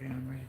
Okay, I'm ready.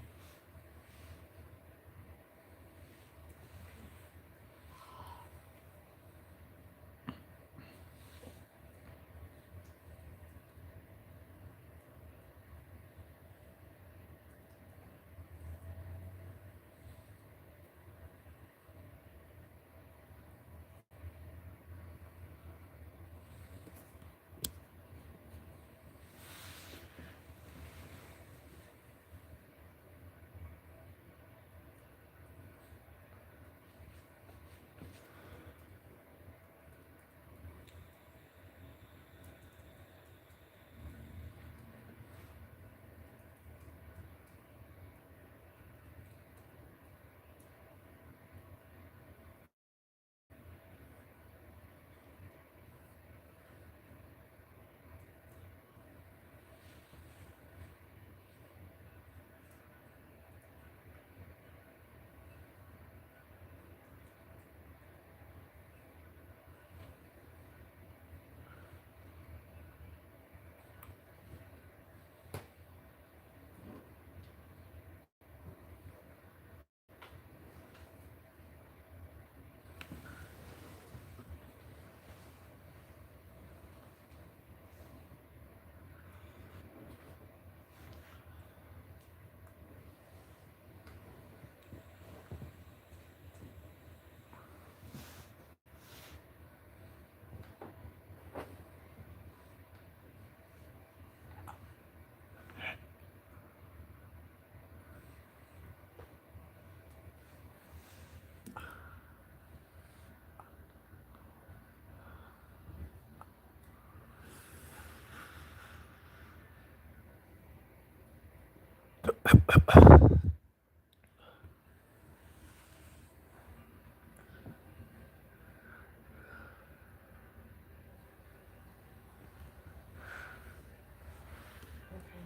Okay.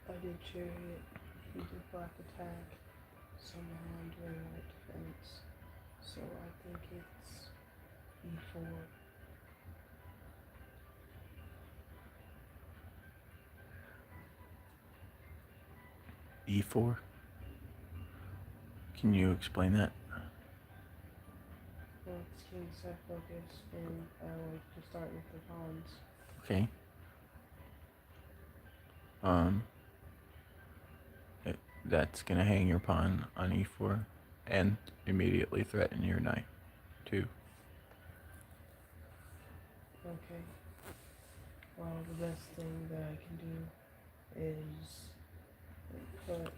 I did chariot. He did black attack. So now I'm doing white defense. So I think it's e4. E4. Can you explain that? Well, it's king side focus, and I like to start with the pawns. Okay. Um, that's gonna hang your pawn on E4 and immediately threaten your knight, too. Okay. Well, the best thing that I can do is put out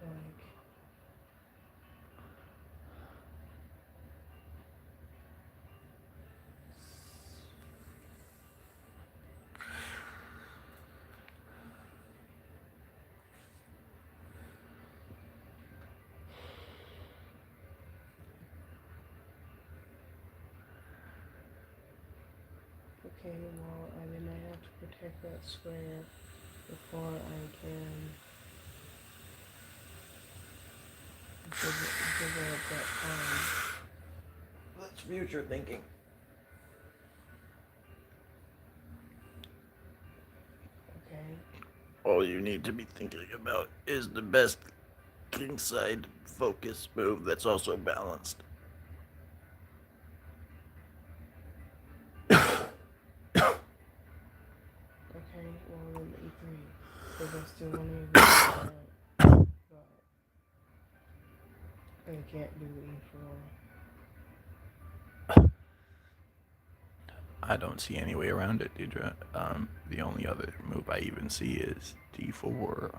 like okay. Well, I then I have to protect that square before I can develop that pawn. That's future thinking. Okay. All you need to be thinking about is the best kingside focus move that's also balanced. Okay. Well, then e3 because I still want to get that, but I can't do e4. I don't see any way around it, Deidre. The only other move I even see is D4.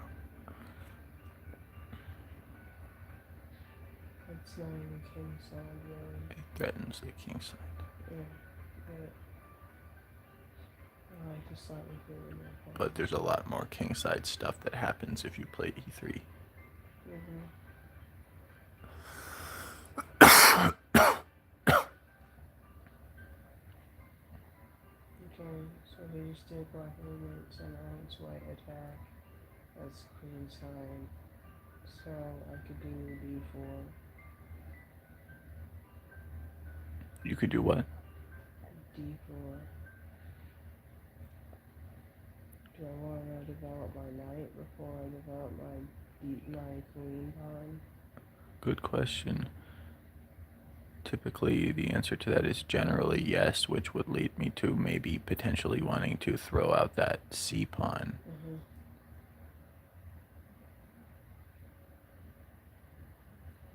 It's not even king side really. It threatens the king side. Yeah, but I like to start with it with my But pawns. there's a lot more king side stuff that happens if you play E3. Mhm. Okay, so they just did black movements and now it's white attack. That's queen side. So I could do d4. You could do what? D4. Do I want to develop my knight before I develop my queen pawn? Good question. Typically, the answer to that is generally yes, which would lead me to maybe potentially wanting to throw out that C pawn. Mm-hmm.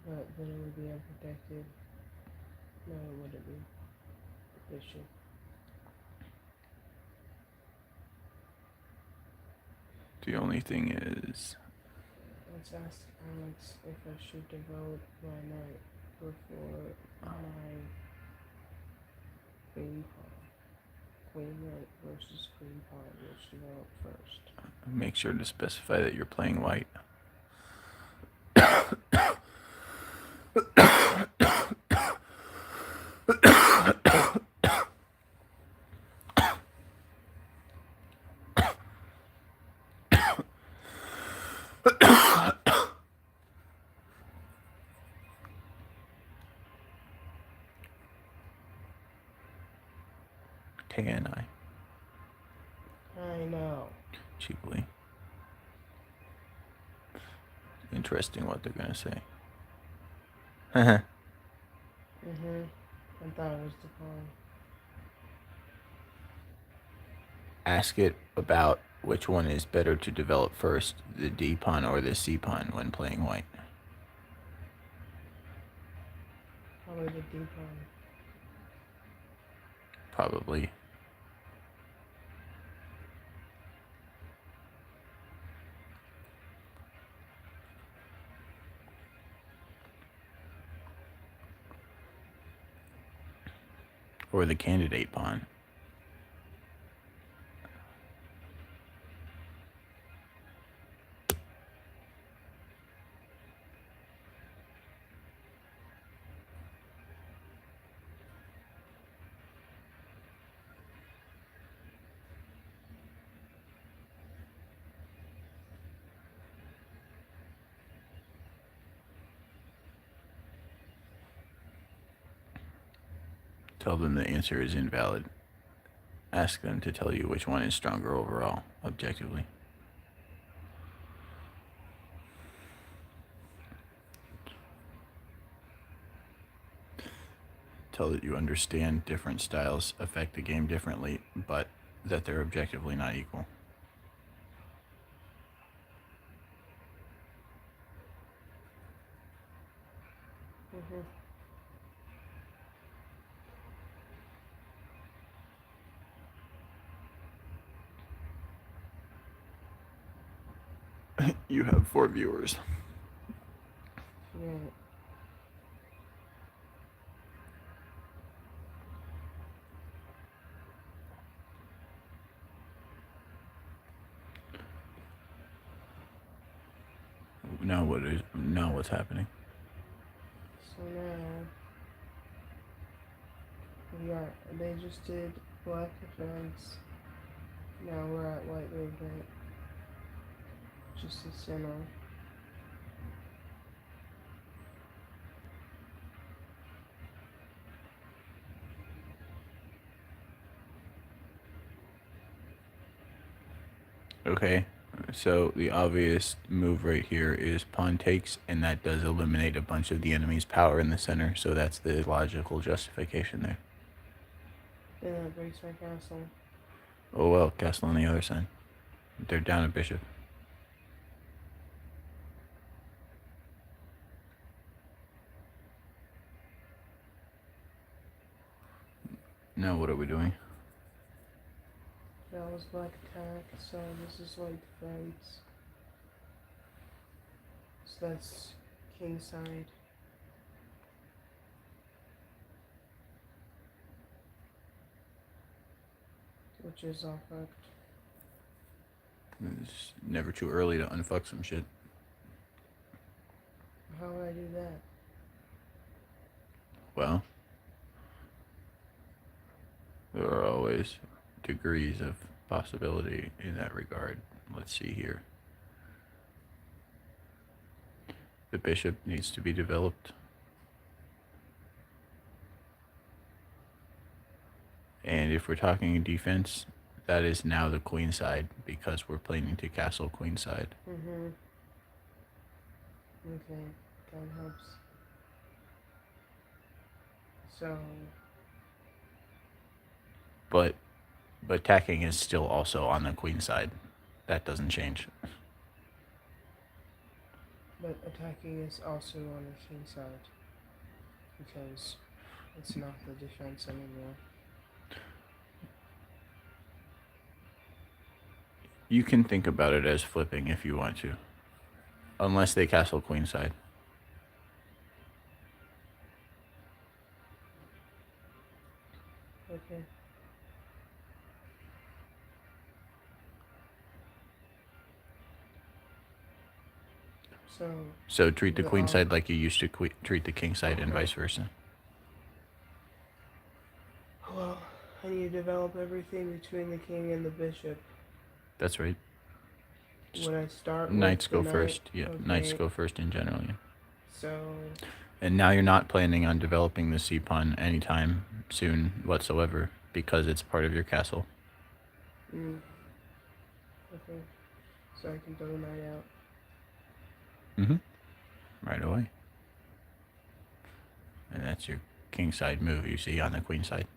But then it would be unprotected. No, it wouldn't be. Bishop. The only thing is, Let's ask Alex if I should develop my knight before my queen pawn. Queen knight versus queen pawn, which develop first. make sure to specify that you're playing white. KNI. I know. Cheaply. Interesting what they're gonna say. Mm-hmm. I thought it was the pawn. Ask it about which one is better to develop first, the D pawn or the C pawn when playing white. Probably the D pawn. Probably. Or the candidate pawn. Tell them the answer is invalid. Ask them to tell you which one is stronger overall, objectively. Tell that you understand different styles affect the game differently, but that they're objectively not equal. Mm-hmm. You have 4 viewers. Yeah. Now what's happening? So now they just did black defense. Now we're at white movement. Just the center. Okay, so the obvious move right here is pawn takes, and that does eliminate a bunch of the enemy's power in the center, so that's the logical justification there. Then that breaks my castle. Oh well, castle on the other side. They're down a bishop. Now what are we doing? That was black attack, so this is white defense. So that's king side. Which is all fucked. It's never too early to unfuck some shit. How would I do that? Well, there are always degrees of possibility in that regard. Let's see here. The bishop needs to be developed. And if we're talking defense, that is now the queen side because we're planning to castle queen side. Mm-hmm. Okay, that helps. So, But attacking is still also on the queen side. That doesn't change. but attacking is also on the king side because it's not the defense anymore. You can think about it as flipping if you want to. Unless they castle queen side. Okay. So treat the The, queen um, side like you used to treat the king side and Okay. vice versa. Well, I need to develop everything between the king and the bishop. That's right. When I start Knights with the go knight, first. Yeah, knights okay, go first in general. Yeah. so And now you're not planning on developing the sea pawn anytime soon whatsoever because it's part of your castle. okay, so I can throw the knight out. Right away. And that's your king side move you see on the queen side.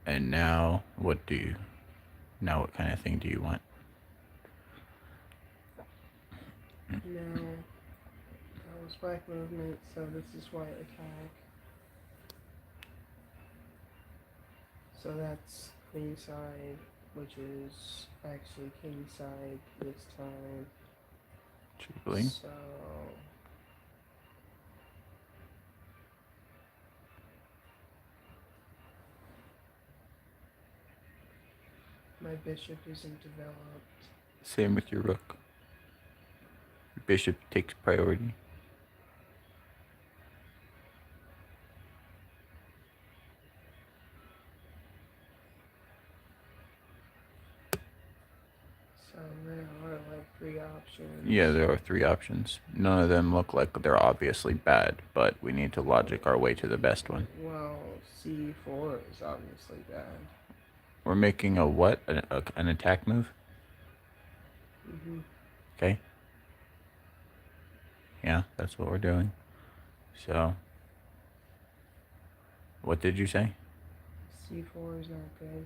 And now what kind of thing do you want? Now, that was black movement, so this is white attack. So that's queen side, which is actually king side this time. Truly. So my bishop isn't developed. Same with your rook. Your bishop takes priority. So there are like 3 options. Yeah, there are 3 options. None of them look like they're obviously bad, but we need to logic our way to the best one. Well, C4 is obviously bad. We're making a what? An attack move? Mm-hmm. Okay. Yeah, that's what we're doing. So, what did you say? C4 is not good.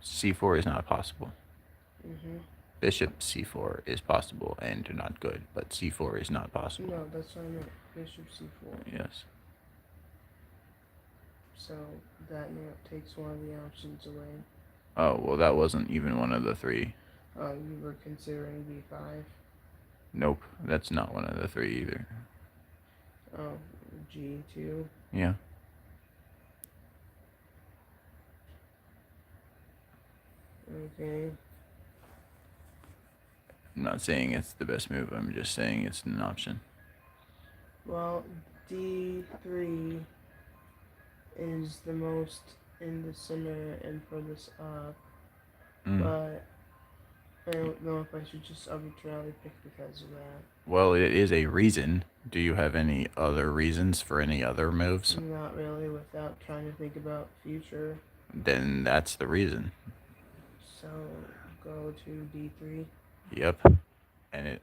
C4 is not possible. Mm-hmm. Bishop C4 is possible and not good, but C4 is not possible. No, that's what I meant. Bishop C4. Yes. So that now takes one of the options away. Oh, well, that wasn't even one of the 3. You were considering B5. Nope, that's not one of the 3 either. Oh, G2. Yeah. Okay. I'm not saying it's the best move, I'm just saying it's an option. Well, D3 is the most in the center and furthest up, but I don't know if I should just arbitrarily pick because of that. Well, it is a reason. Do you have any other reasons for any other moves? Not really, without trying to think about future. Then that's the reason. So go to D3. Yep. And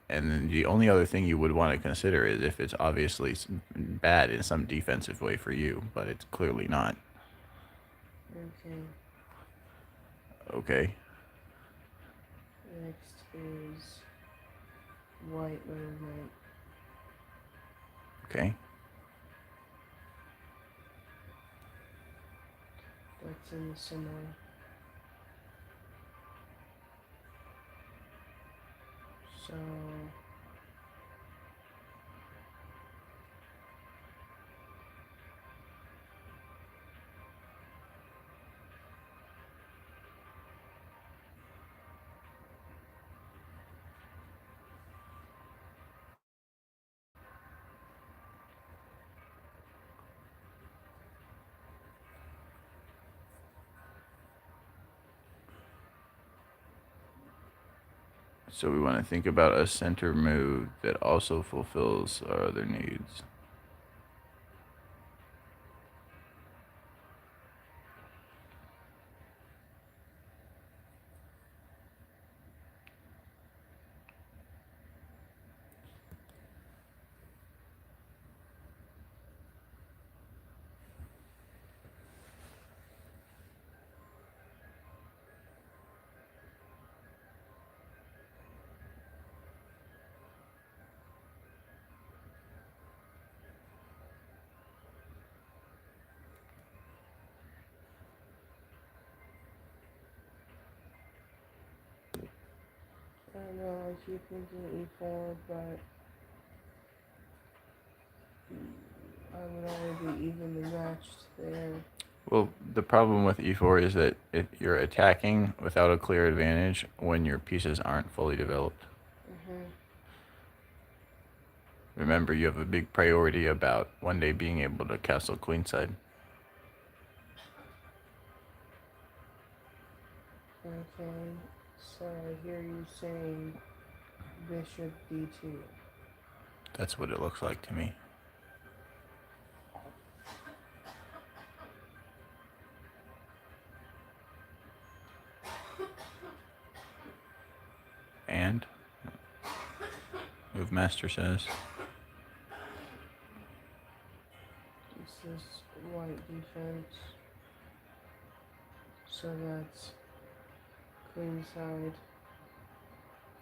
then the only other thing you would want to consider is if it's obviously bad in some defensive way for you, but it's clearly not. Okay. Okay. Next is white movement. Okay. That's in the center. So So we want to think about a center move that also fulfills our other needs. I know I keep thinking E4, but I would already be evenly matched there. Well, the problem with e4 is that you're attacking without a clear advantage when your pieces aren't fully developed. Mm-hmm. Remember, you have a big priority about one day being able to castle queenside. Okay, so I hear you saying bishop d2. That's what it looks like to me. And Move Master says. This is white defense. So that's queen side.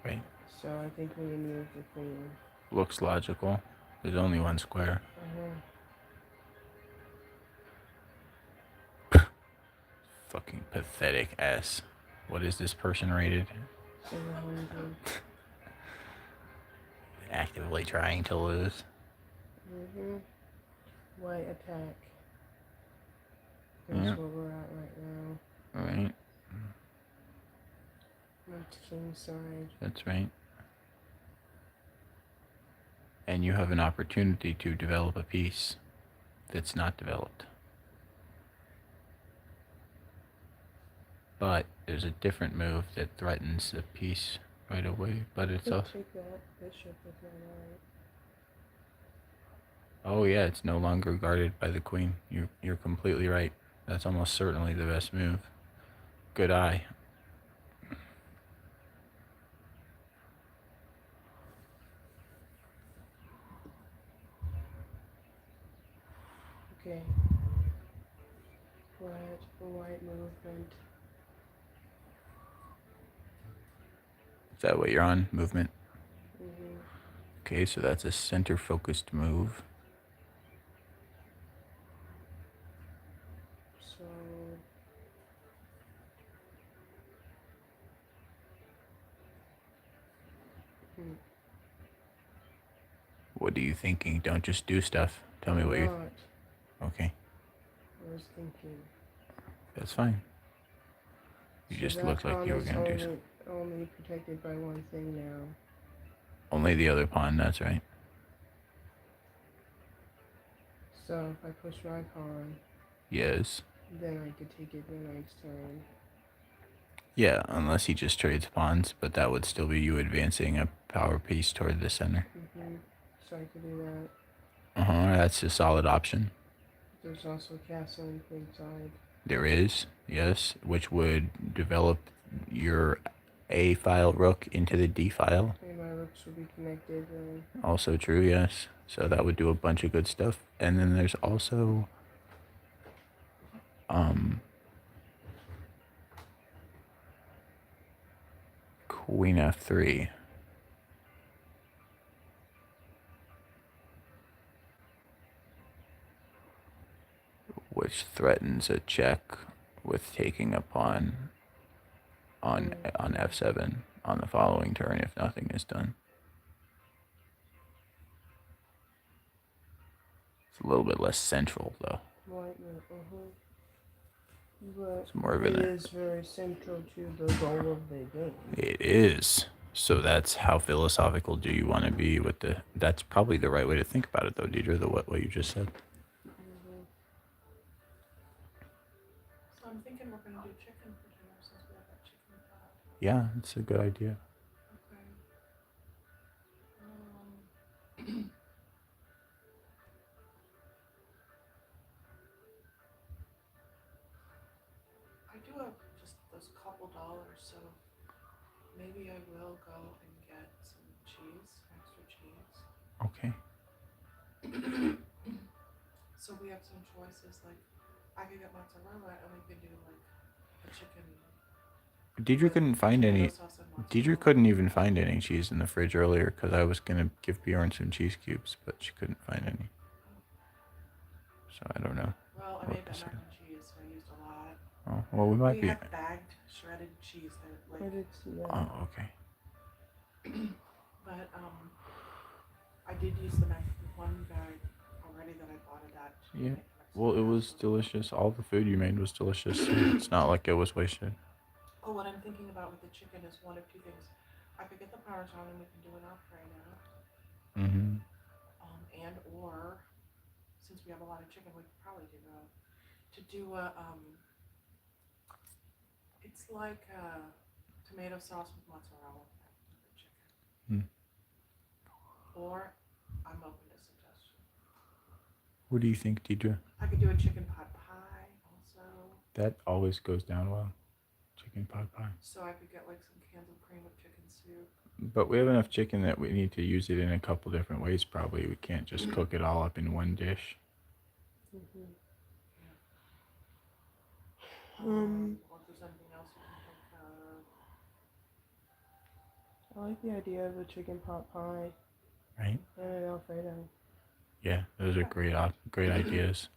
Right. So I think we move the queen. Looks logical. There's only one square. Fucking pathetic ass. What is this person rated? 700. Actively trying to lose. White attack. That's where we're at right now. Right. That's king side. That's right. And you have an opportunity to develop a piece that's not developed. But there's a different move that threatens the piece right away. But it's also... Take that bishop with my knight. Oh yeah, it's no longer guarded by the queen. You're completely right. That's almost certainly the best move. Good eye. Okay. White movement. Is that what you're on? Movement? Mm-hmm. Okay, so that's a center-focused move. So What are you thinking? Don't just do stuff. Tell me what you... Okay, I was thinking. that's fine. You So just that looked like pawn you were is going to do something. only protected by one thing now. Only the other pawn, that's right. So if I push my pawn, Yes. then I could take it the next turn. Yeah, unless he just trades pawns, but that would still be you advancing a power piece toward the center. So I could do that. That's a solid option. There's also castle and queen side. There is, yes, which would develop your A file rook into the D file. And my rooks would be connected. Also true, yes. So that would do a bunch of good stuff. And then there's also Queen F3. Which threatens a check with taking a pawn on F7 on the following turn if nothing is done. It's a little bit less central though. But It's more of it an... is very central to the goal of the game. It is. So that's how philosophical do you want to be with the... That's probably the right way to think about it though, Deidre, what you just said. So I'm thinking we're gonna do chicken for dinner since we have that chicken pot. Yeah, it's a good idea. Okay. I do have just those couple dollars, so maybe I will go and get some cheese, extra cheese. Okay. So we have some choices, like I could get mozzarella and we could do like a chicken. Deidre couldn't find any... tomato sauce and Deidre mozzarella. couldn't even find any cheese in the fridge earlier because I was going to give Bjorn some cheese cubes, but she couldn't find any. So I don't know. Well, I what made to that say. mac and cheese, so I used a lot. Oh, well, we might We be... have bagged shredded cheese that I like did see that. Oh, okay. But I did use the one bag already that I bought at that. Yeah. Mexican Well, it was fast food. delicious. All the food you made was delicious. So it's not like it was wasted. Oh, what I'm thinking about with the chicken is one of two things. I could get the Parmesan and we can do an Alfredo. Mm-hmm. And or since we have a lot of chicken, we could probably do to do a it's like a tomato sauce with mozzarella with the chicken. Hmm. Or I'm open to suggestions. What do you think, Deidre? I could do a chicken pot pie also. That always goes down well. Chicken pot pie. So I could get like some cans of cream of chicken soup. But we have enough chicken that we need to use it in a couple different ways. Probably we can't just cook it all up in one dish. Mhm. Or if there's anything else you can think of. I like the idea of a chicken pot pie Right? and an Alfredo. Yeah, those are great ideas.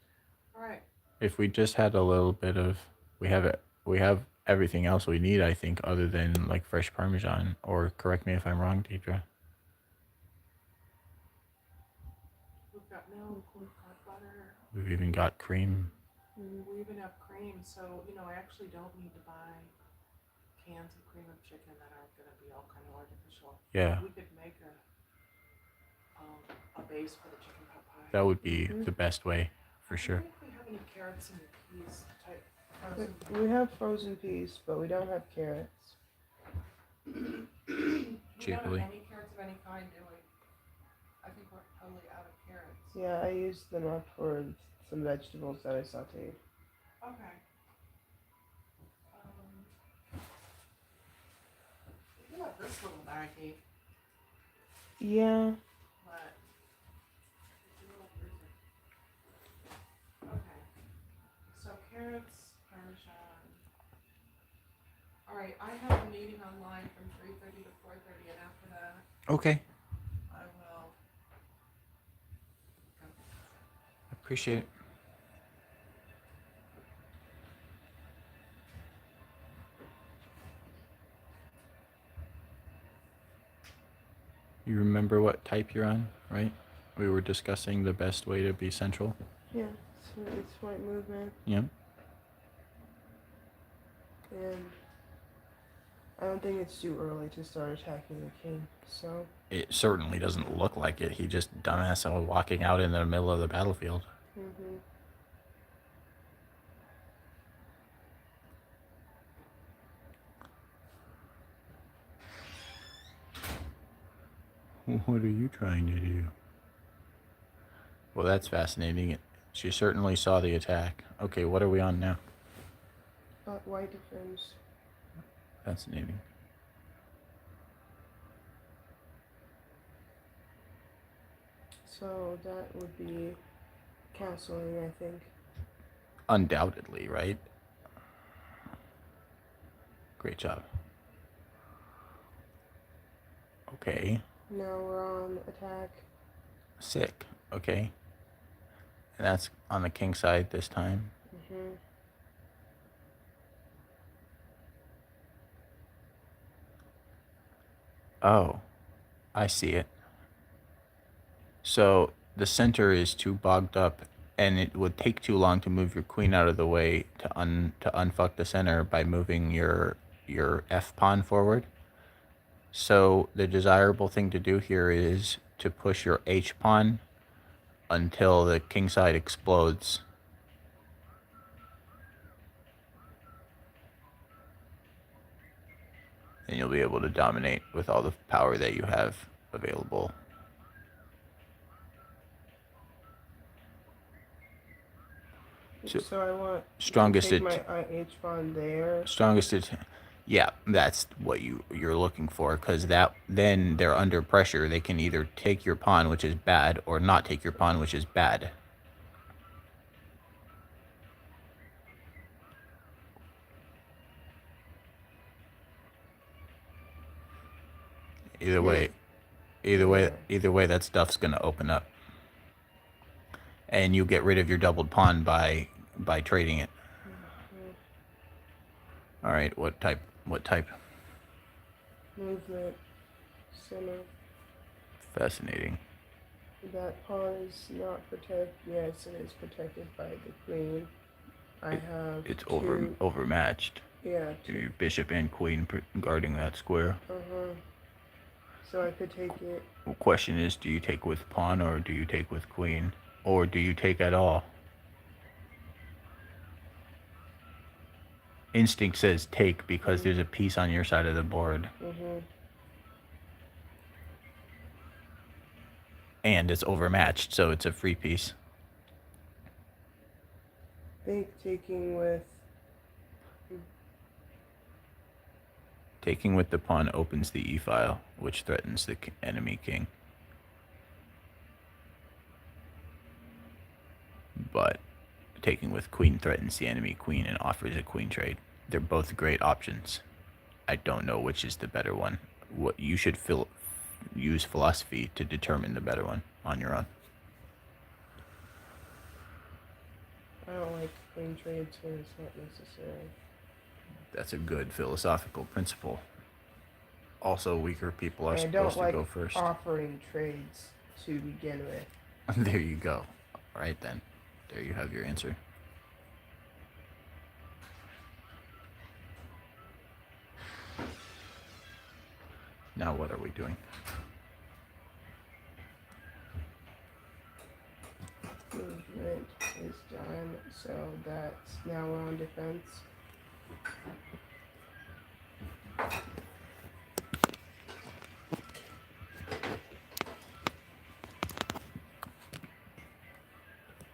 All right. If we just had a little bit of, we have everything else we need, I think, other than like fresh Parmesan. Or correct me if I'm wrong, Deidre. We've got milk, we've got butter, We've even got cream. we even have cream. So, I actually don't need to buy cans of cream of chicken that are going to be all kind of artificial. Yeah, We could make a base for the chicken pot pie. that would be the best way for I sure. wonder if we have any carrots and peas type frozen. We have frozen peas, but we don't have carrots. We don't Cheaply. have any carrots of any kind, do we? I think we're totally out of carrots. Yeah, I used them up for some vegetables that I sauteed. Okay. We have this little baggie, Yeah, but it's a little freezer. Okay. So carrots, Parmesan. All right, I have a meeting online from 3:30 to 4:30, and after that, Okay, I will go. appreciate it. You remember what type you're on, right? We were discussing the best way to be central. yeah, it's white movement, Yeah. and I don't think it's too early to start attacking the king. So, It certainly doesn't look like it. He just dumbass walking out in the middle of the battlefield. mhm. What are you trying to do? Well, that's fascinating. She certainly saw the attack. Okay, what are we on now? White defense. Fascinating. So that would be castling, I think. Undoubtedly, right? Great job. Okay. Now we're on attack. Sick. Okay. And that's on the king side this time. Mhm. Oh, I see it. So the center is too bogged up, and it would take too long to move your queen out of the way to unfuck the center by moving your f pawn forward. So the desirable thing to do here is to push your h pawn until the king side explodes. And you'll be able to dominate with all the power that you have available. So I want Strongest to take at- my H pawn there. Strongest yeah, that's what you're looking for, because then they're under pressure. They can either take your pawn, which is bad, or not take your pawn, which is bad. Either way, that stuff's gonna open up, and you get rid of your doubled pawn by trading it. All right, what type? Movement. center. Fascinating. That pawn is not protected. Yes, it is protected by the queen. I have It's two. overmatched. Yeah. Your bishop and queen guarding that square. So I could take it. The question is, do you take with pawn or do you take with queen? Or do you take at all? Instinct says take because there's a piece on your side of the board. And it's overmatched, so it's a free piece. I think Taking with the pawn opens the e-file, which threatens the enemy king. But taking with queen threatens the enemy queen and offers a queen trade. They're both great options. I don't know which is the better one. What you should use philosophy to determine the better one on your own. I don't like queen trades when it's not necessary. That's a good philosophical principle. Also, weaker people are I supposed don't to like go first. offering trades to begin with. There you go. All right then. There you have your answer. Now what are we doing? Movement is done, so that's now we're on defense.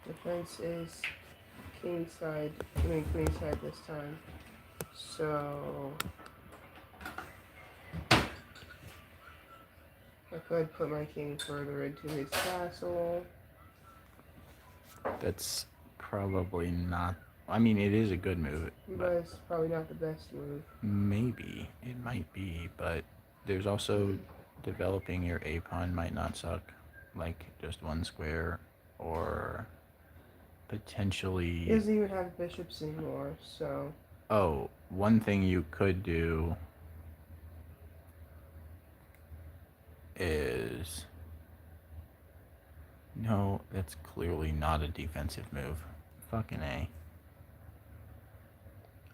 Defense is queen side this time. So I could put my king further into his castle. That's probably not... I mean, it is a good move. But it's probably not the best move. Maybe. It might be, but there's also developing your A-pawn might not suck. Like, just one square, or potentially... He doesn't even have bishops anymore, so... Oh, one thing you could do is... No, that's clearly not a defensive move. Fucking A.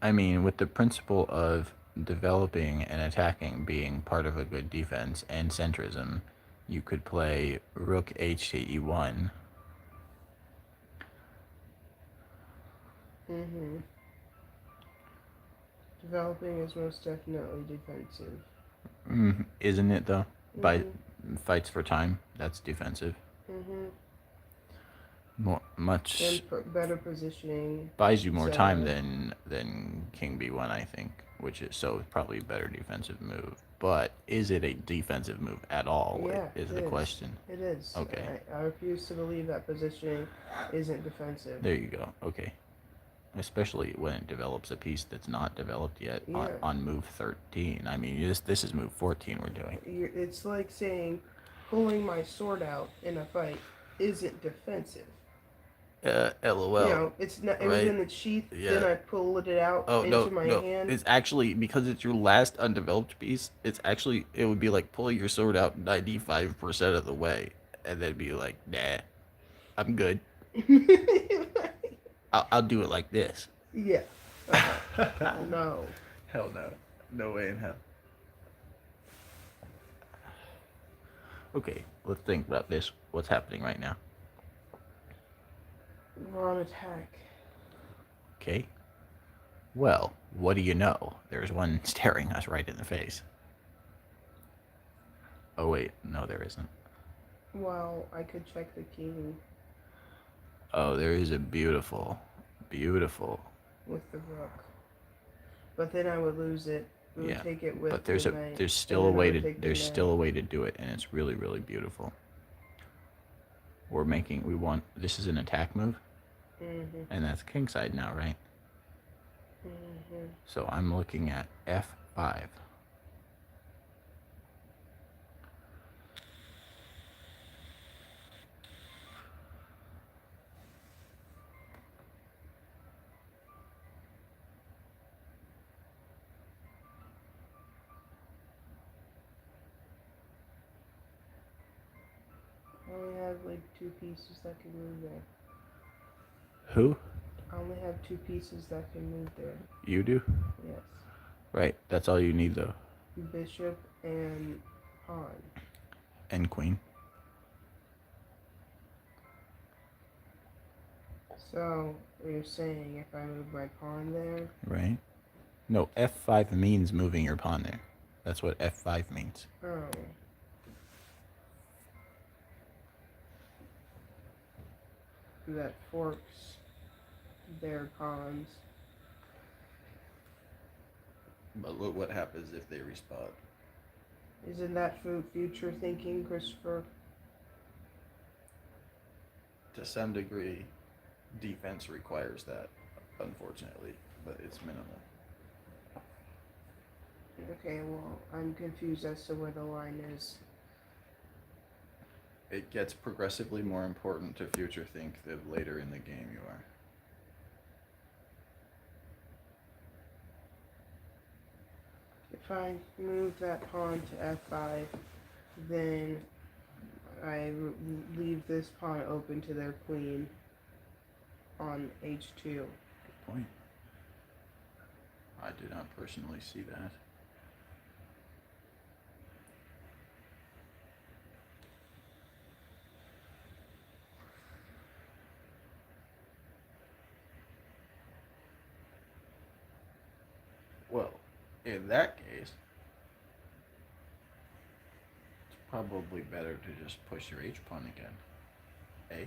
I mean, with the principle of developing and attacking being part of a good defense and centrism, you could play rook h to e1. Developing is most definitely defensive. Isn't it, though? By fights for time, that's defensive. Much And better positioning. buys you more time than king b1, I think, which is so probably a better defensive move. But is it a defensive move at all? Yeah, is the question. It is. Okay. I refuse to believe that positioning isn't defensive. There you go. Okay. Especially when it develops a piece that's not developed yet Yeah. on move 13. I mean, this is move 14 we're doing. It's like saying pulling my sword out in a fight isn't defensive. LOL. You know, it's not. It was right? in the sheath. Yeah. Then I pulled it out into my hand. It's actually, because it's your last undeveloped piece, it would be like pulling your sword out 95% of the way and then be like, nah, I'm good. I'll do it like this. Yeah. No. Hell no. No way in hell. Okay, let's think about this. What's happening right now? We're on attack. Okay. Well, what do you know? There's one staring us right in the face. Oh wait, no there isn't. Well, I could check the king Oh, there is a beautiful with the rook. But then I would lose it. We would take it with but the knight, there's still a and then I way would to take the knight. do it, and it's really, really beautiful. This is an attack move, and that's king side now, right? So I'm looking at f5. have like 2 pieces that can move there. Who? I only have 2 pieces that can move there. You do? Yes. Right. That's all you need, though. Bishop and pawn. And queen. So you're saying if I move my pawn there, Right. No, f5 means moving your pawn there. That's what f5 means. oh. That forks their pawns. But look what happens if they respond. Isn't that future thinking, Christopher? To some degree, defense requires that, unfortunately, but it's minimal. Okay, well, I'm confused as to where the line is. It gets progressively more important to future think the later in the game you are. If I move that pawn to f5, then I leave this pawn open to their queen on h2. Good point. I did not personally see that. Well, in that case, it's probably better to just push your h-pawn again. Eh?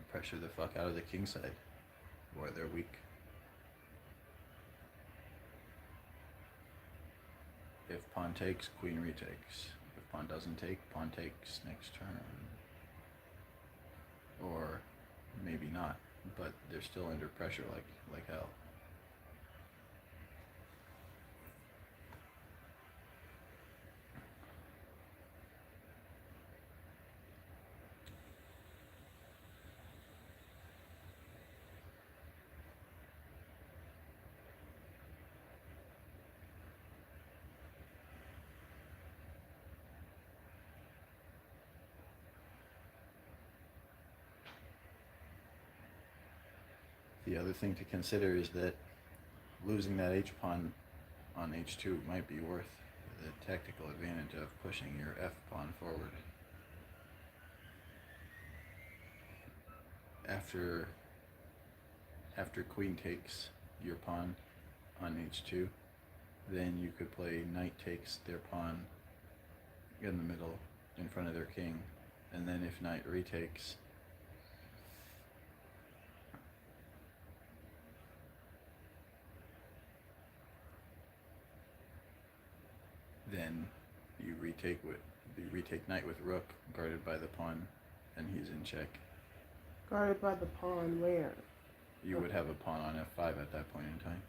Pressure the fuck out of the king side, where they're weak. If pawn takes, queen retakes. If pawn doesn't take, pawn takes next turn. Or maybe not, but they're still under pressure like hell. The other thing to consider is that losing that h-pawn on h2 might be worth the tactical advantage of pushing your f-pawn forward. After queen takes your pawn on h2, then you could play knight takes their pawn in the middle in front of their king, and then if knight retakes, then you retake knight with rook, guarded by the pawn, and he's in check. Guarded by the pawn where? You would have a pawn on f5 at that point in time.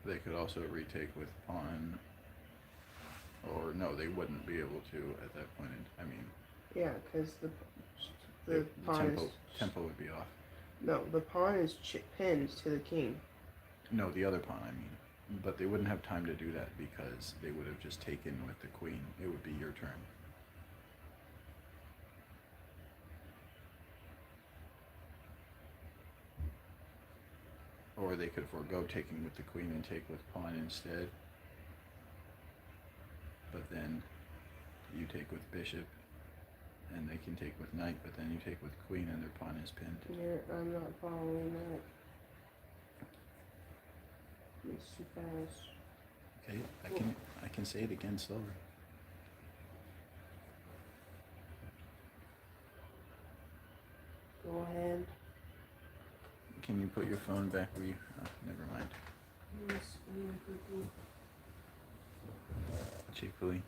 They could also retake with pawn, or no, they wouldn't be able to at that point in, I mean, Yeah, because the pawn tempo would be off. No, the pawn is pinned to the king. No, the other pawn, I mean. But they wouldn't have time to do that because they would have just taken with the queen. It would be your turn. Or they could forego taking with the queen and take with pawn instead. But then you take with bishop, and they can take with knight, but then you take with queen and their pawn is pinned. I'm not following that. It's too fast. Okay, I can say it again slower. Go ahead. Can you put your phone back where you... Oh, never mind. Cheaply.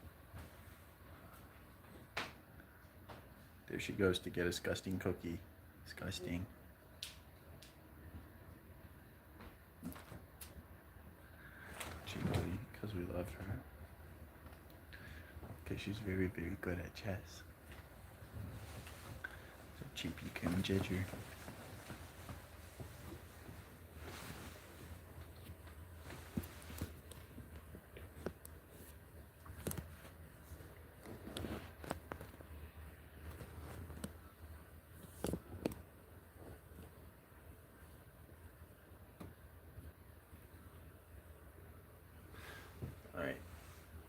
There she goes to get a disgusting cookie. Disgusting. Cheaply, because we love her. Okay, she's very, very good at chess. So cheapy can judge her.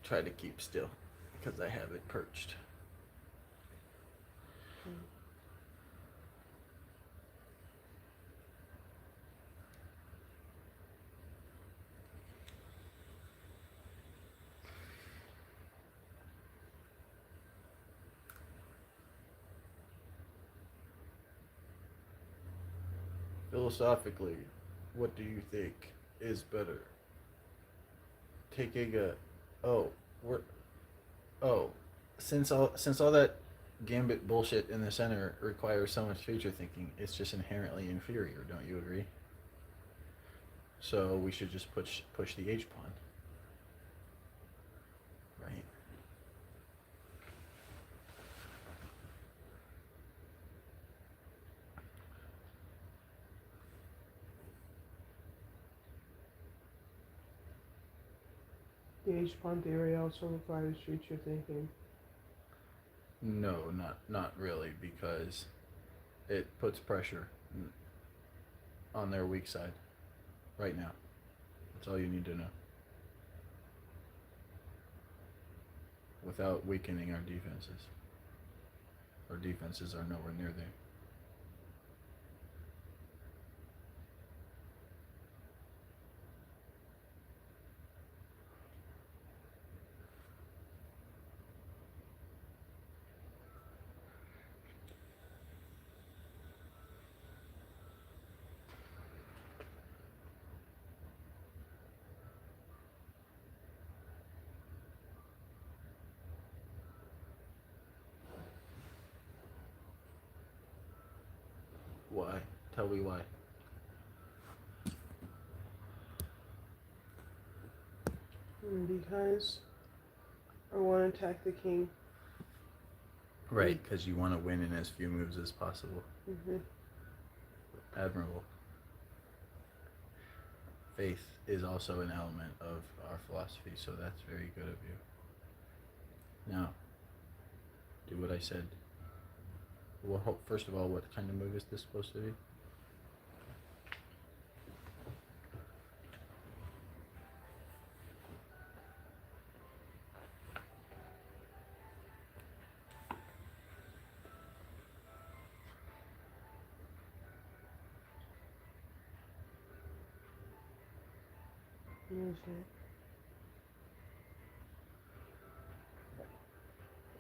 try to keep still because I have it perched. Philosophically, what do you think is better? Taking a oh, we're oh, since all that gambit bullshit in the center requires so much feature thinking, it's just inherently inferior, don't you agree? So we should just push the H pawn. Right. The H-pawn theory also requires future thinking. No, not really, because it puts pressure on their weak side right now. That's all you need to know. Without weakening our defenses. Our defenses are nowhere near there. Why? Tell me why. Because I want to attack the king. Right, because you want to win in as few moves as possible. Mm-hmm. Admirable. Faith is also an element of our philosophy, so that's very good of you. Now, do what I said. Well, first of all, what kind of move is this supposed to be?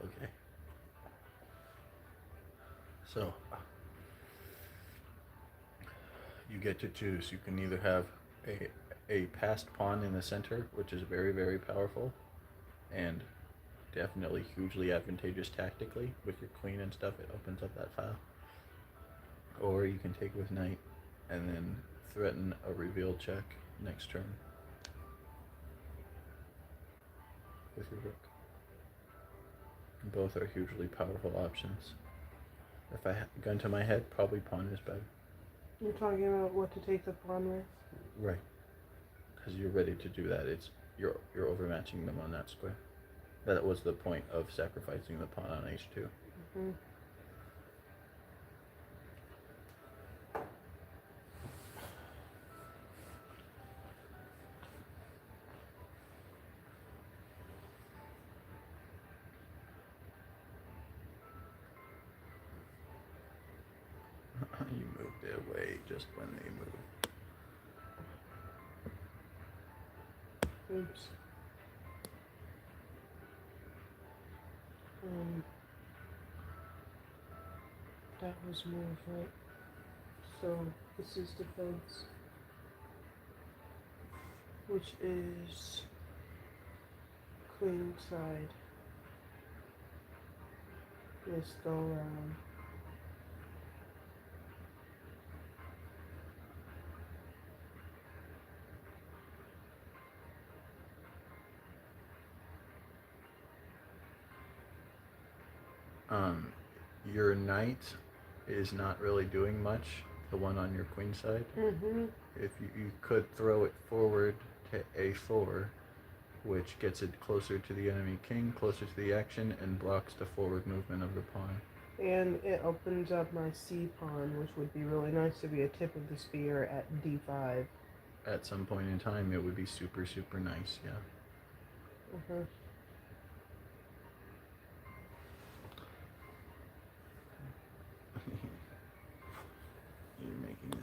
Okay. So, you get to choose. You can either have a passed pawn in the center, which is very, very powerful, and definitely hugely advantageous tactically with your queen and stuff. It opens up that file. Or you can take with knight and then threaten a reveal check next turn with your rook. Both are hugely powerful options. If I had a gun to my head, probably pawn is better. You're talking about what to take the pawn with? Right. Because you're ready to do that. It's you're overmatching them on that square. That was the point of sacrificing the pawn on h2. Mm-hmm. You moved it away just when they moved. Oops. That was move, right? So this is defense, which is queen side. Let's go around. Your knight is not really doing much. The one on your queen side. Mm-hmm. If you could throw it forward to a4, which gets it closer to the enemy king, closer to the action, and blocks the forward movement of the pawn. And it opens up my c pawn, which would be really nice to be a tip of the spear at d5. At some point in time, it would be super, super nice, yeah. Mm-hmm.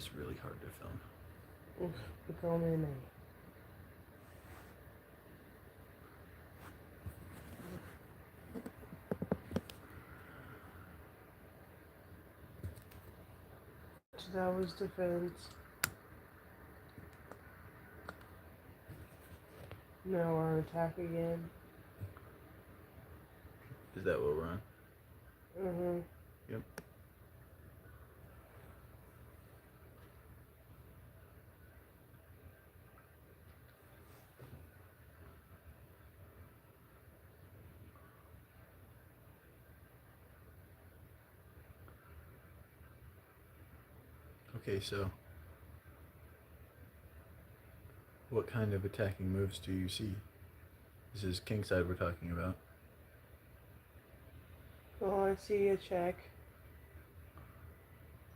is really hard to film. Become an A. So that was defense. Now our attack again. Is that what we're on? Mm-hmm. Yep. Okay, so what kind of attacking moves do you see? This is kingside we're talking about. Well, I see a check.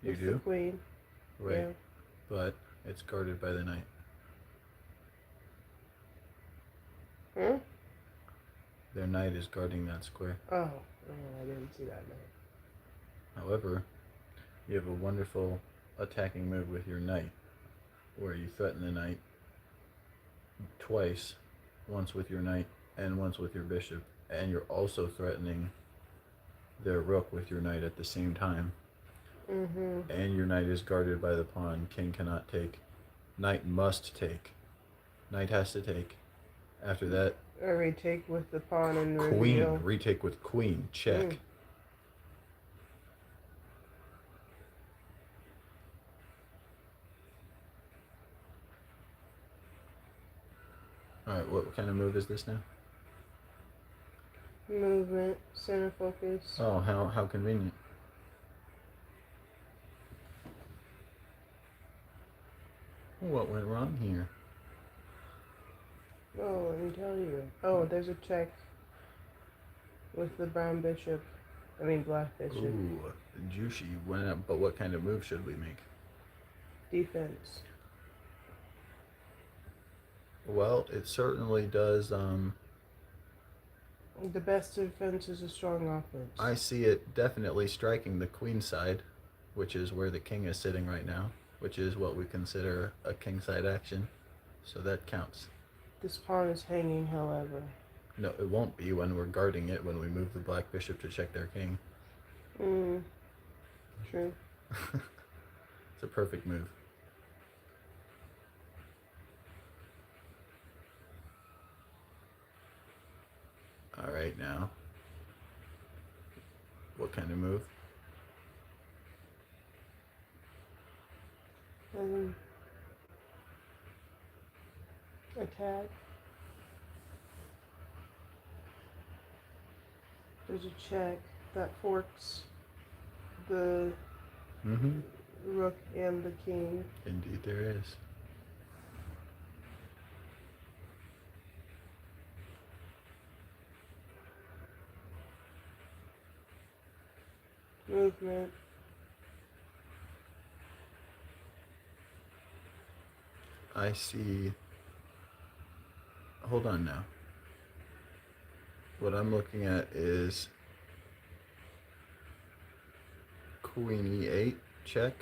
You with do? The queen. Right. Yeah. But it's guarded by the knight. Huh? Their knight is guarding that square. Oh, I didn't see that knight. However, you have a wonderful attacking move with your knight, where you threaten the knight twice, once with your knight and once with your bishop, and you're also threatening their rook with your knight at the same time. Mm-hmm. And your knight is guarded by the pawn. King cannot take. Knight must take. Knight has to take. After that, I retake with the pawn and queen. reveal. Retake with queen. Check. Mm. Alright, what kind of move is this now? Movement, center focus. Oh, how convenient. What went wrong here? Oh, let me tell you. Oh, there's a check with the brown bishop. I mean, black bishop. Ooh, juicy. But what kind of move should we make? Defense. Well, it certainly does. The best defense is a strong offense. I see it definitely striking the queen side, which is where the king is sitting right now, which is what we consider a king side action. So that counts. This pawn is hanging, however. No, it won't be when we're guarding it, when we move the black bishop to check their king. True. It's a perfect move. Alright, now. What kind of move? Attack. There's a check that forks the Mm-hmm. rook and the king. Indeed there is. Movement. I see. Hold on now. What I'm looking at is Queen E8, check.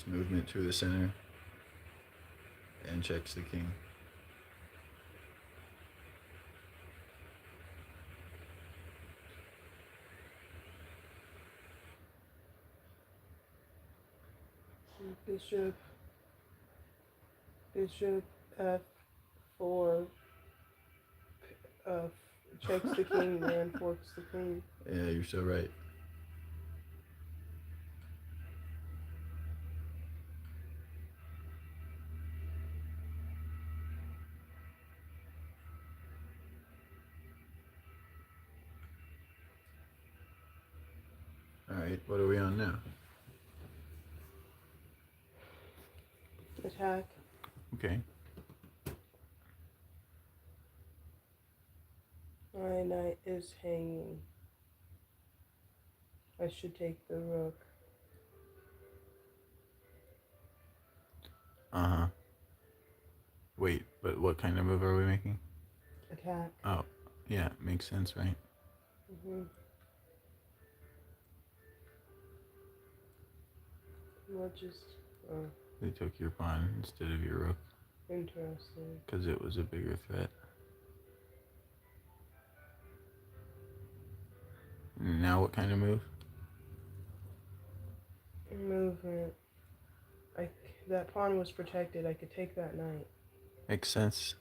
Movement to the center and checks the king. Bishop F4 checks the king and forks the queen. Yeah, you're so right. Alright, what are we on now? Attack. Okay. My knight is hanging. I should take the rook. Uh-huh. Wait, But what kind of move are we making? Attack. Oh, yeah, makes sense, right? Mm-hmm. What just... Oh, They took your pawn instead of your rook interesting. because it was a bigger threat. Now what kind of move? Movement. That pawn was protected. I could take that knight. Makes sense.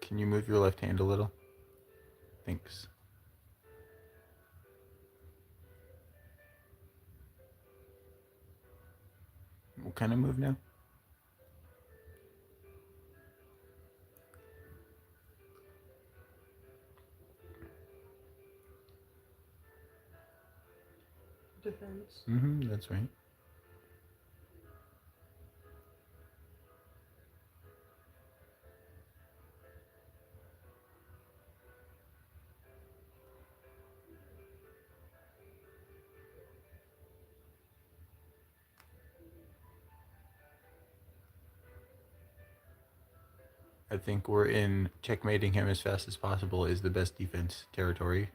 Can you move your left hand a little? Thanks. What kind of move now? Defense. Mm-hmm, that's right. I think we're in checkmating him as fast as possible is the best defense territory.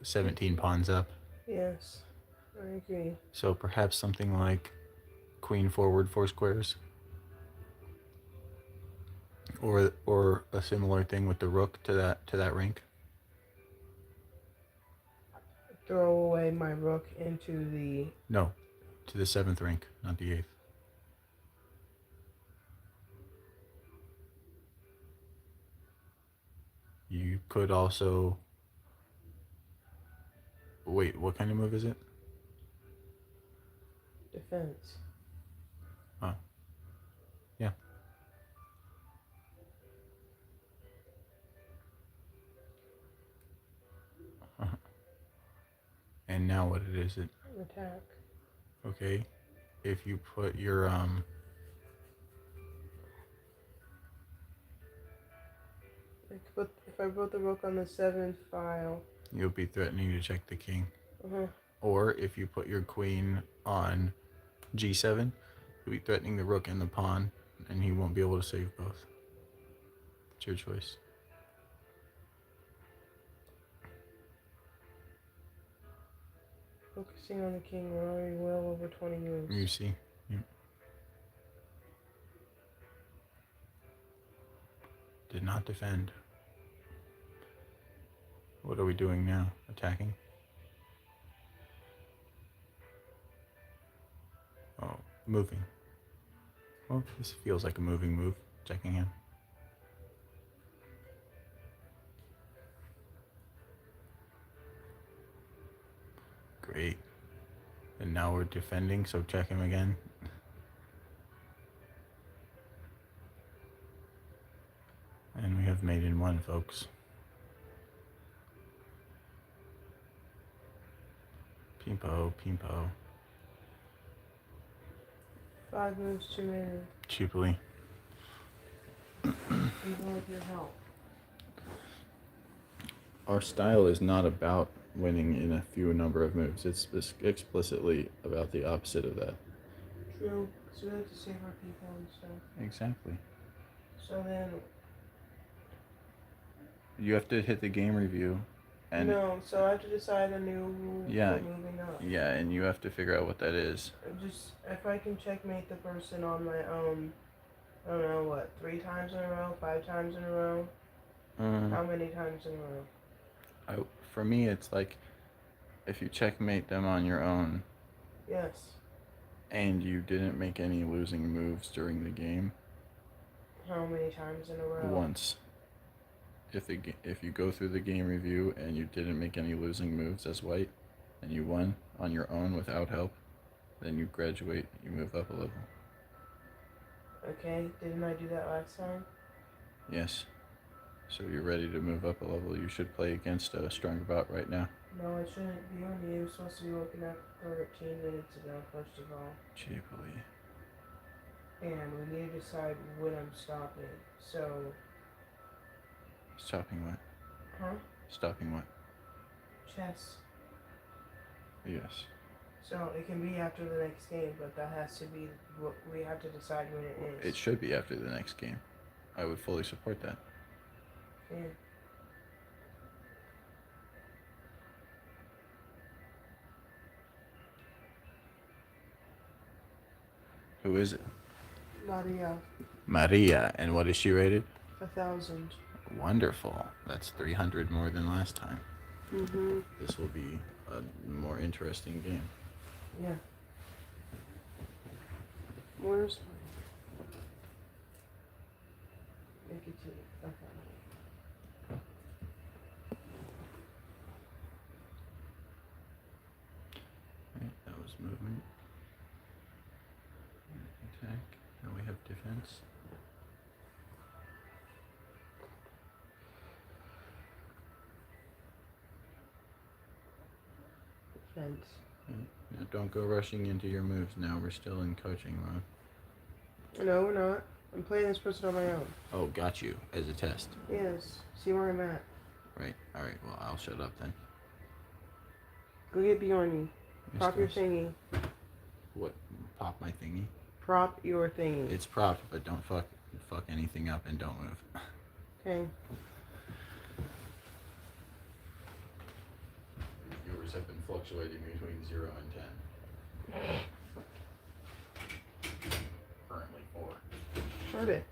17 pawns up. Yes, I agree. So perhaps something like queen forward 4 squares. Or a similar thing with the rook to that rank. Throw away my rook into the... No, to the 7th rank, not the 8th. You could also... Wait, what kind of move is it? defense. Oh. Yeah. Uh-huh. And now what it is it? Attack. Okay. If you put your If I put the rook on the 7th file... you'll be threatening to check the king. Uh-huh. Or if you put your queen on g7, you'll be threatening the rook and the pawn, and he won't be able to save both. It's your choice. Focusing on the king, we're already well over 20 moves. You see? Yep. Did not defend. What are we doing now? Attacking? Oh, moving. Well, this feels like a moving move. Checking him. Great. And now we're defending, so check him again. And we have mate in 1, folks. Pimpo, Pimpo. 5 moves too many, Cheaply. even with your help. Our style is not about winning in a few number of moves. It's explicitly about the opposite of that. True, because we like to save our people and stuff. Exactly. So then... You have to hit the game review, and no, so I have to decide a new rule Yeah. for moving up. yeah, and you have to figure out what that is. Just, if I can checkmate the person on my, I don't know, what, 3 times in a row, 5 times in a row? How many times in a row? For me, it's like if you checkmate them on your own Yes. and you didn't make any losing moves during the game, How many times in a row? once. If you go through the game review and you didn't make any losing moves as white, and you won on your own without help, then you graduate. You move up a level. Okay, didn't I do that last time? Yes. So you're ready to move up a level. You should play against a stronger bot right now. No, I shouldn't be on you. You're supposed to be looking at 13 minutes ago, first of all. Cheaply. And we need to decide when I'm stopping. So, Stopping what? huh? Stopping what? Chess. Yes. So it can be after the next game, but that has to be what we have to decide when it is. It should be after the next game. I would fully support that. Yeah. Who is it? Maria, Maria, and what is she rated? 1,000. Wonderful. That's 300 more than last time. Mm-hmm. This will be a more interesting game. Yeah. Where's make it to okay. Right, that was movement. Attack. Now we have defense. Fence. Right, now don't go rushing into your moves now. We're still in coaching mode. No, we're not. I'm playing this person on my own. Oh, got you. As a test. Yes. See where I'm at. Right. Alright, well, I'll shut up then. Go get Bjorny. Prop your Mistress. thingy. What? Pop my thingy? Prop your thingy. It's propped, but don't fuck anything up and don't move. Okay. Viewers have been fluctuating between 0 and 10. Currently 4. Heard it.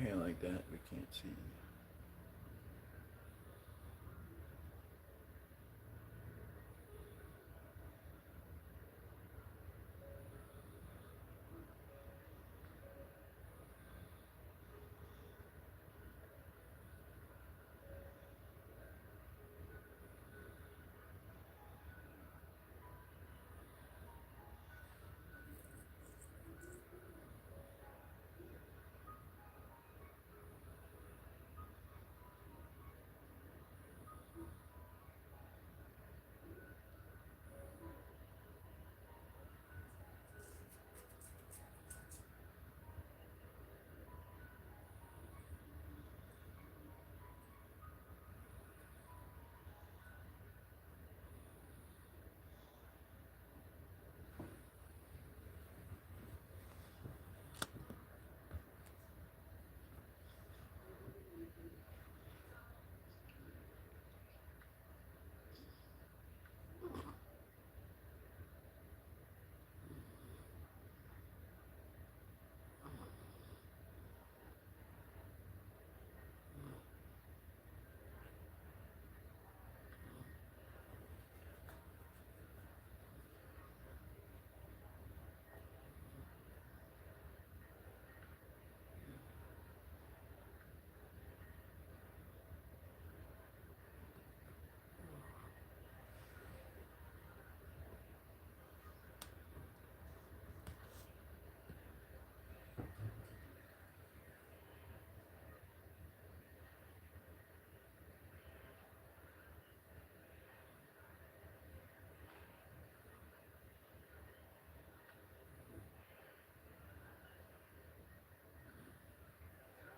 hand like that, we can't see.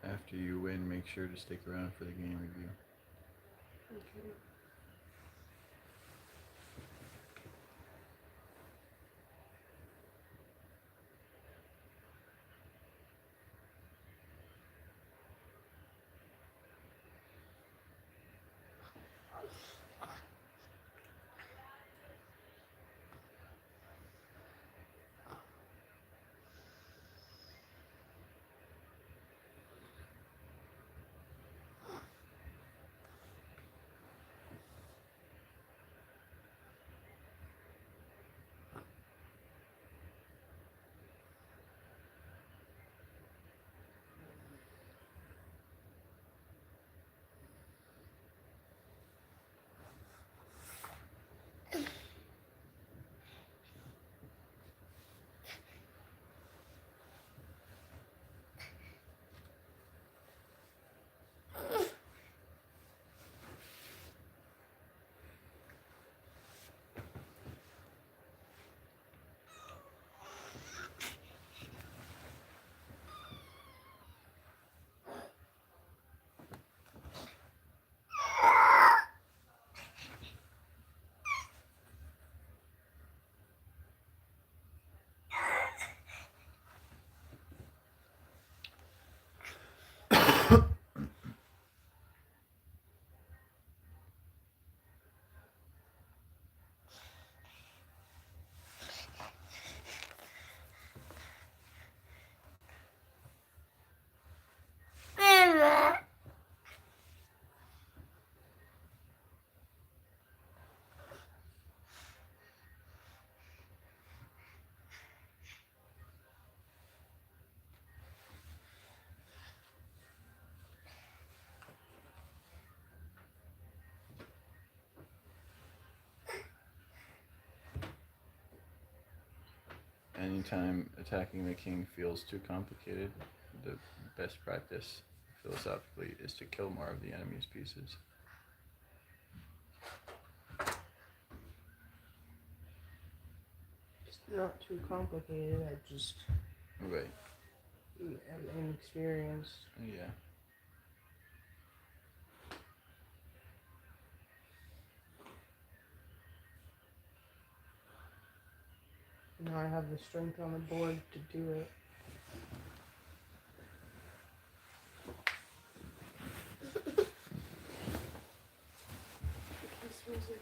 After you win, make sure to stick around for the game review. Okay. Anytime attacking the king feels too complicated, the best practice philosophically is to kill more of the enemy's pieces. It's not too complicated. I just Right. am inexperienced. Yeah. Now I have the strength on the board to do it. This was it.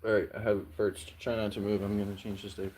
All right, I have it perched. Try not to move. I'm gonna change the stake.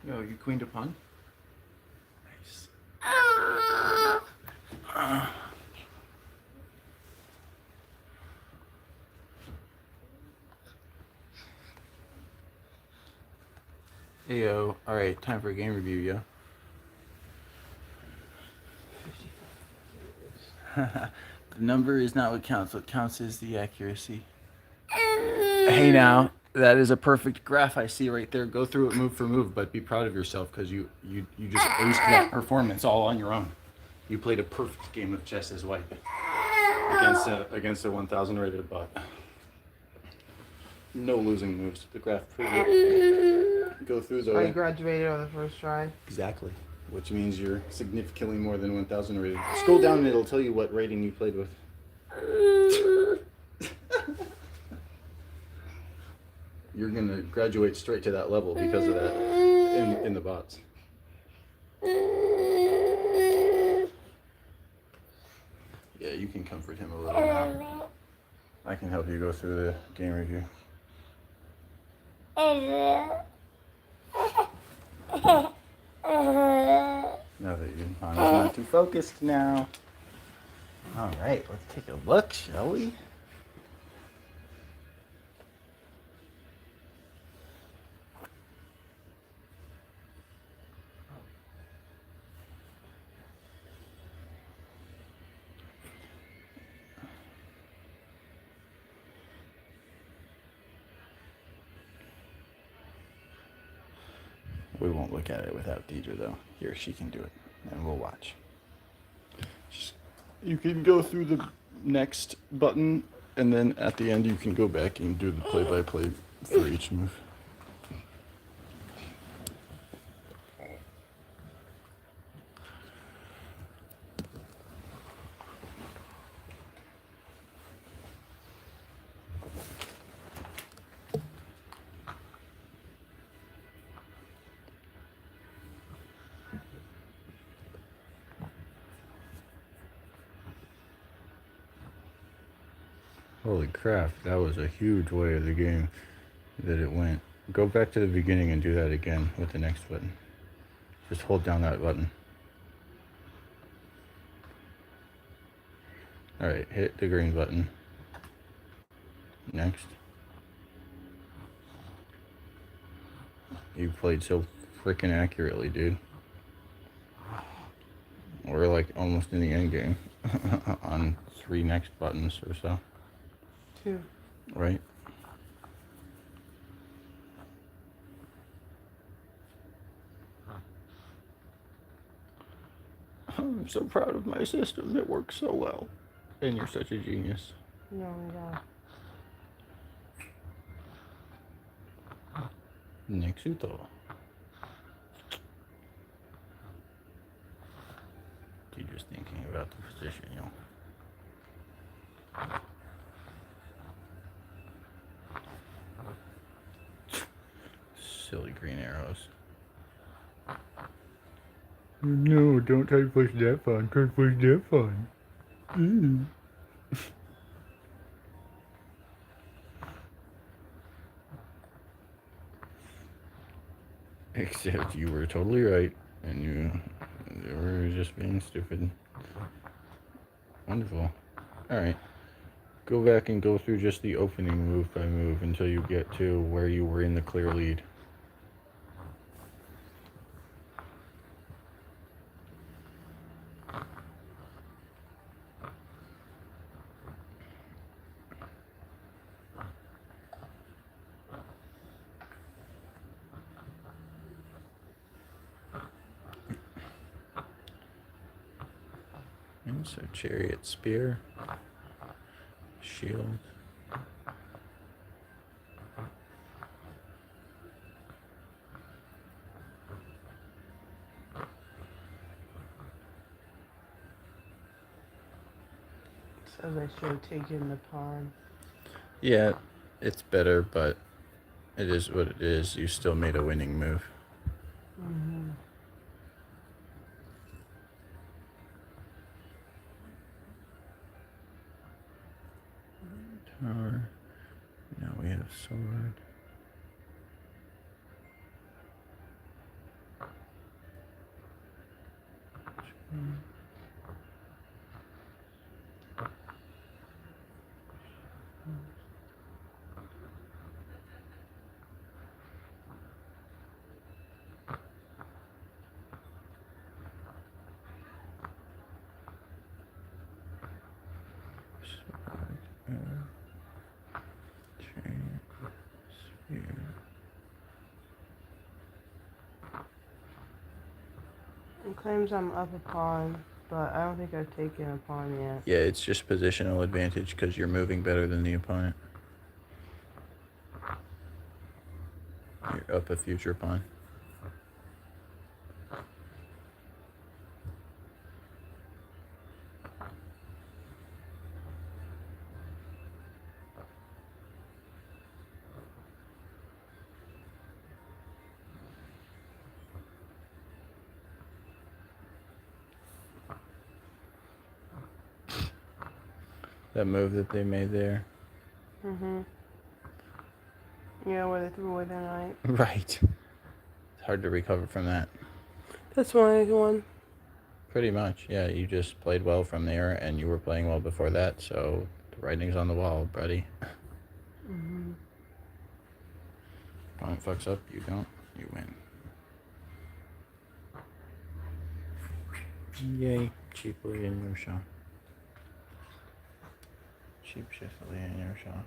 No, you queened a pawn? Nice. Heyo. Alright, time for a game review, yo. The number is not what counts. What counts is the accuracy. Hey now, that is a perfect graph I see right there. Go through it move for move, but be proud of yourself because you just aced that performance all on your own. You played a perfect game of chess as white against a 1,000 rated bot. No losing moves. The graph proves it. Go through I the graduated on the first try. exactly, which means you're significantly more than 1,000 rated. Scroll down and it'll tell you what rating you played with. You're gonna graduate straight to that level because of that in the bots. Yeah, you can comfort him a little now. I can help you go through the game review. Now that your pawn is not too focused now. All right, let's take a look, shall we? We won't look at it without Deidre, though. Here, she can do it, and we'll watch. You can go through the next button, and then at the end, you can go back and do the play-by-play for each move. Holy crap, that was a huge way of the game that it went. Go back to the beginning and do that again with the next button. Just hold down that button. Alright, hit the green button. Next. You played so freaking accurately, dude. We're like almost in the end game on 3 next buttons or so. 2. Right? I'm so proud of my system. It works so well. And you're such a genius. No, yeah. Nexuto. You're just thinking about the position, yo. Silly green arrows. No, don't try to push that pawn. Can't push that pawn. Except you were totally right, and you were just being stupid. Wonderful. Alright. Go back and go through just the opening move by move until you get to where you were in the clear lead. And so chariot, spear, shield. So they should have taken the pawn. Yeah, it's better, but it is what it is. You still made a winning move. Mm-hmm. Tower. Now we have sword. It claims I'm up a pawn, but I don't think I've taken a pawn yet. Yeah, it's just positional advantage because you're moving better than the opponent. You're up a future pawn. That move that they made there. Yeah, where they threw away their knight. Right. It's hard to recover from that. That's why I won. Pretty much, yeah. You just played well from there, and you were playing well before that, so the writing's on the wall, buddy. Opponent fucks up, you don't, you win. Yay, cheaply in your shot. Cheap shiftly in your shot.